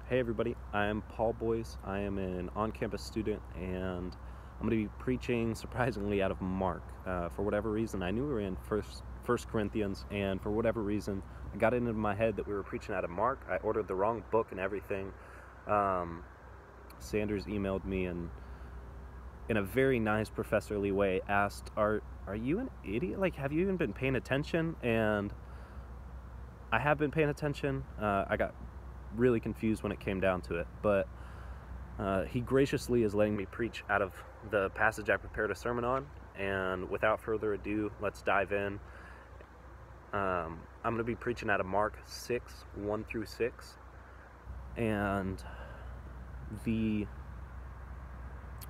Hey everybody, I'm Paul Boyce. I am an on-campus student and I'm going to be preaching surprisingly out of Mark. For whatever reason, I knew we were in First Corinthians, and for whatever reason, I got it into my head that we were preaching out of Mark. I ordered the wrong book and everything. Sanders emailed me and in a very nice professorly way asked, are you an idiot? Like, have you even been paying attention? And I have been paying attention. I got really confused when it came down to it, but he graciously is letting me preach out of the passage I prepared a sermon on. And without further ado, let's dive in. I'm going to be preaching out of Mark 6, 1 through 6. And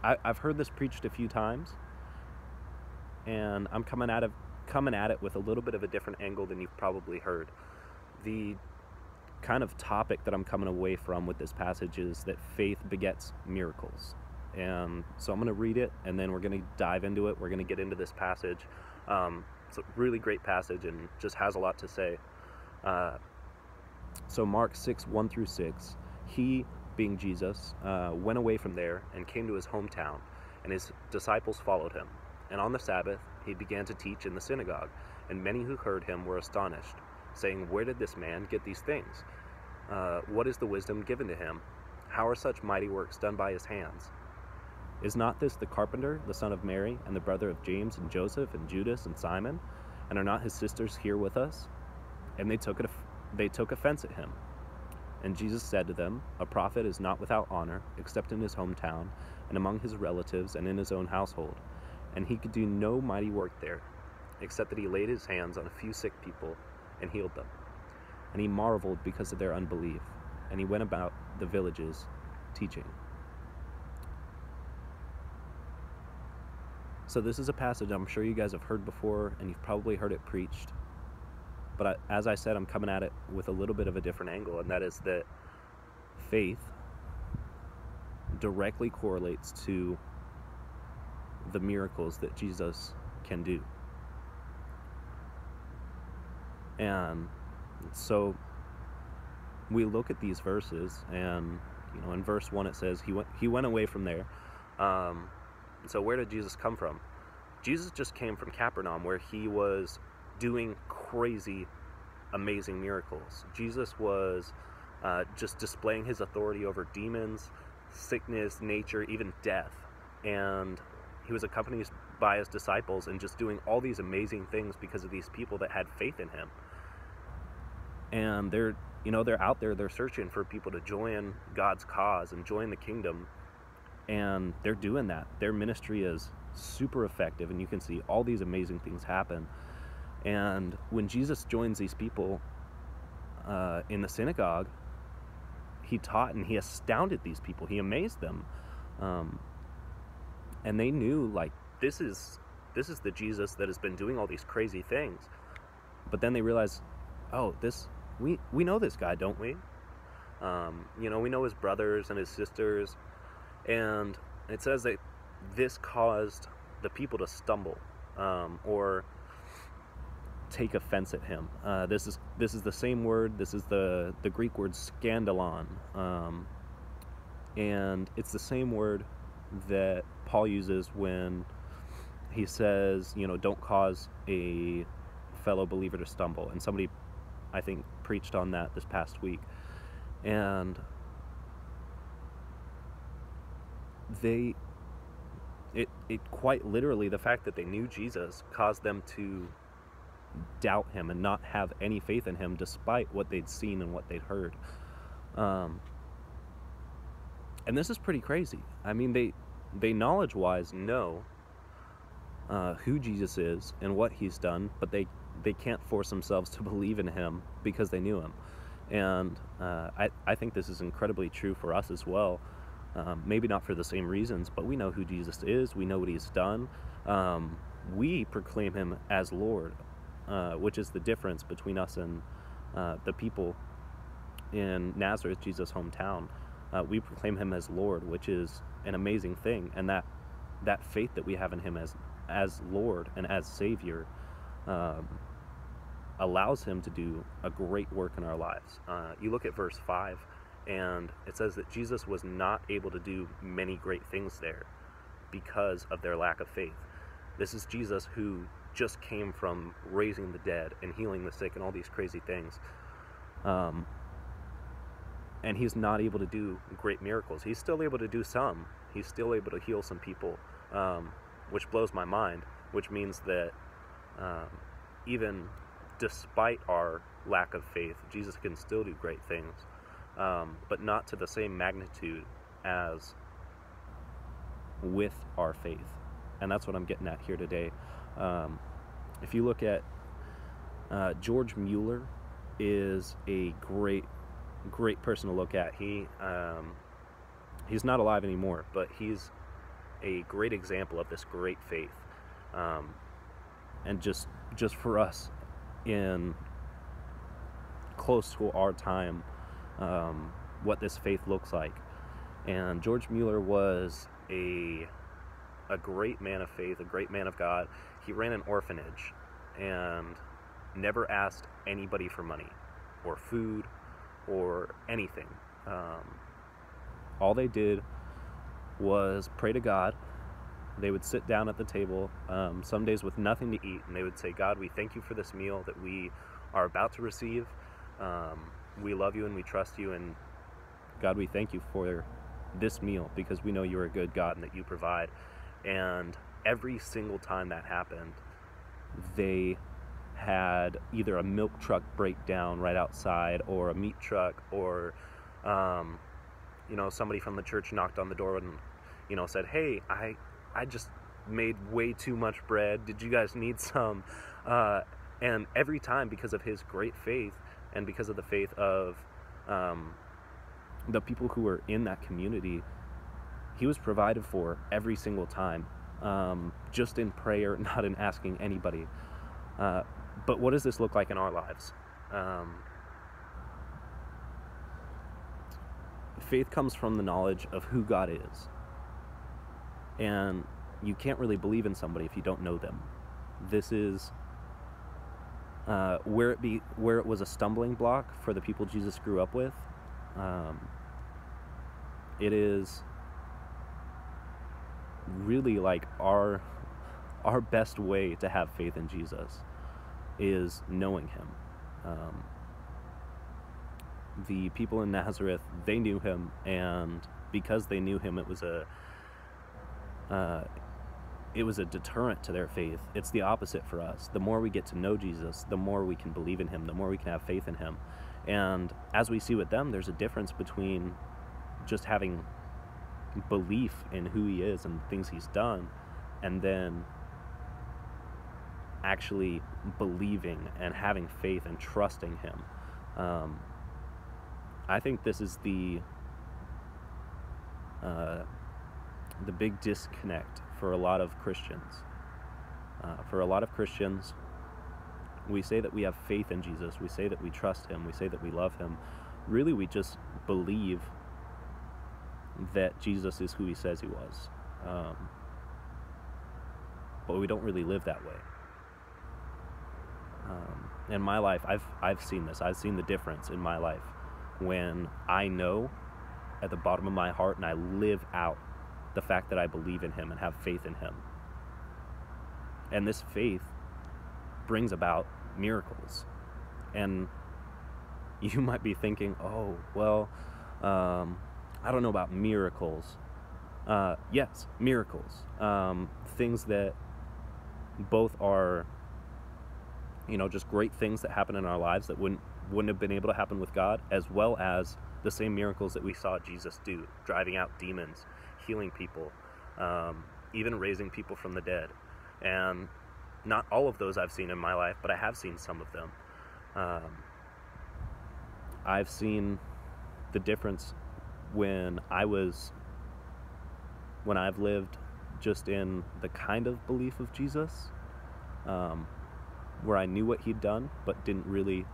I've heard this preached a few times, and I'm coming at it with a little bit of a different angle than you've probably heard. The kind of topic that I'm coming away from with this passage is that faith begets miracles. And so I'm going to read it, and then we're going to dive into it. We're going to get into this passage. It's a really great passage and just has a lot to say. So Mark 6, 1 through 6, he, being Jesus, went away from there and came to his hometown, and his disciples followed him. And on the Sabbath he began to teach in the synagogue, and many who heard him were astonished, saying, "Where did this man get these things? What is the wisdom given to him? How are such mighty works done by his hands? Is not this the carpenter, the son of Mary, and the brother of James and Joseph and Judas and Simon? And are not his sisters here with us?" And they took offense at him. And Jesus said to them, "A prophet is not without honor, except in his hometown, and among his relatives, and in his own household. And he could do no mighty work there, except that he laid his hands on a few sick people and healed them. And he marveled because of their unbelief. And he went about the villages teaching." So this is a passage I'm sure you guys have heard before, and you've probably heard it preached. But as I said, I'm coming at it with a little bit of a different angle, and that is that faith directly correlates to the miracles that Jesus can do. And so we look at these verses, and in verse 1 it says he went away from there. So where did Jesus come from? Jesus just came from Capernaum, where he was doing crazy, amazing miracles. Jesus was just displaying his authority over demons, sickness, nature, even death. And he was accompanied by his disciples and just doing all these amazing things because of these people that had faith in him. And they're out there, they're searching for people to join God's cause and join the kingdom. And they're doing that. Their ministry is super effective, and you can see all these amazing things happen. And when Jesus joins these people in the synagogue, he taught and he astounded these people. He amazed them. And they knew, like, this is the Jesus that has been doing all these crazy things. But then they realized, oh, we know this guy, don't we? We know his brothers and his sisters. And it says that this caused the people to stumble or take offense at him. This is the same word. This is the Greek word scandalon, and it's the same word that Paul uses when he says, don't cause a fellow believer to stumble. And somebody, I think, preached on that this past week. And it quite literally, the fact that they knew Jesus caused them to doubt him and not have any faith in him, despite what they'd seen and what they'd heard. And this is pretty crazy. I mean, they knowledge-wise know who Jesus is and what he's done, but they can't force themselves to believe in him because they knew him. And I think this is incredibly true for us as well. Maybe not for the same reasons, but we know who Jesus is. We know what he's done. We proclaim him as Lord, which is the difference between us and the people in Nazareth, Jesus' hometown. We proclaim him as Lord, which is an amazing thing. And that faith that we have in him as Lord and as Savior allows him to do a great work in our lives. You look at verse 5, And it says that Jesus was not able to do many great things there because of their lack of faith. This is Jesus who just came from raising the dead and healing the sick and all these crazy things. And he's not able to do great miracles. He's still able to do some. He's still able to heal some people, which blows my mind, which means that even despite our lack of faith, Jesus can still do great things, but not to the same magnitude as with our faith. And that's what I'm getting at here today. If you look at George Mueller is a great person to look at. He's not alive anymore, but he's a great example of this great faith, and just for us in close to our time, what this faith looks like. And George Mueller was a great man of faith, a great man of God. He ran an orphanage and never asked anybody for money or food or anything. All they did was pray to God. They would sit down at the table, some days with nothing to eat, and they would say, God, we thank you for this meal that we are about to receive. We love you and we trust you, and God, we thank you for this meal because we know you're a good God and that you provide. And every single time that happened, they had either a milk truck break down right outside, or a meat truck, or somebody from the church knocked on the door and said, hey, I just made way too much bread, did you guys need some? And every time, because of his great faith and because of the faith of the people who were in that community, he was provided for every single time, just in prayer, not in asking anybody. But what does this look like in our lives? Faith comes from the knowledge of who God is. And you can't really believe in somebody if you don't know them. This is where it was a stumbling block for the people Jesus grew up with. It is really like our best way to have faith in Jesus is knowing him. The people in Nazareth, they knew him, and because they knew him, it was a deterrent to their faith. It's the opposite for us. The more we get to know Jesus, the more we can believe in him, the more we can have faith in him. And as we see with them, there's a difference between just having belief in who he is and things he's done, and then actually believing and having faith and trusting him. I think this is the big disconnect for a lot of Christians. For a lot of Christians, we say that we have faith in Jesus, we say that we trust him, we say that we love him. Really, we just believe that Jesus is who he says he was. But we don't really live that way. In my life, I've seen this. I've seen the difference in my life when I know at the bottom of my heart and I live out the fact that I believe in him and have faith in him. And this faith brings about miracles. And you might be thinking, oh, well, I don't know about miracles. Yes, miracles. Things that both are, just great things that happen in our lives that wouldn't have been able to happen with God, as well as the same miracles that we saw Jesus do, driving out demons, healing people, even raising people from the dead. And not all of those I've seen in my life, but I have seen some of them. I've seen the difference when I've lived just in the kind of belief of Jesus, where I knew what he'd done, but didn't really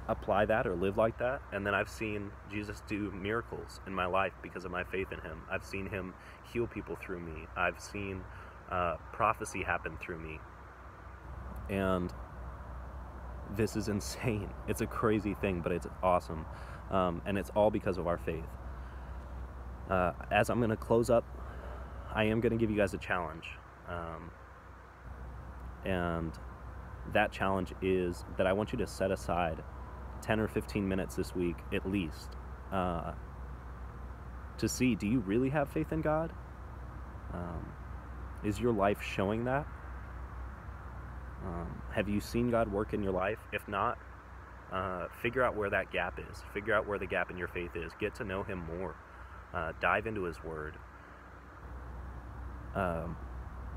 apply that or live like that. And then I've seen Jesus do miracles in my life because of my faith in him. I've seen him heal people through me. I've seen prophecy happen through me. And this is insane. It's a crazy thing, but it's awesome. and it's all because of our faith. As I'm going to close up, I am going to give you guys a challenge, and that challenge is that I want you to set aside 10 or 15 minutes this week at least to see, do you really have faith in God? Is your life showing that? Have you seen God work in your life? If not, figure out where that gap is. Figure out where the gap in your faith is. Get to know Him more. Dive into His Word.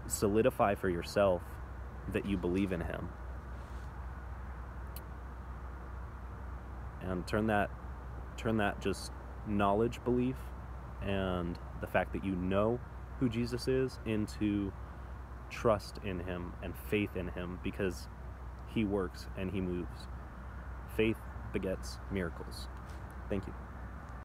Solidify for yourself that you believe in Him. And turn that just knowledge belief and the fact that you know who Jesus is into trust in Him and faith in Him, because He works and He moves. Faith begets miracles. Thank you.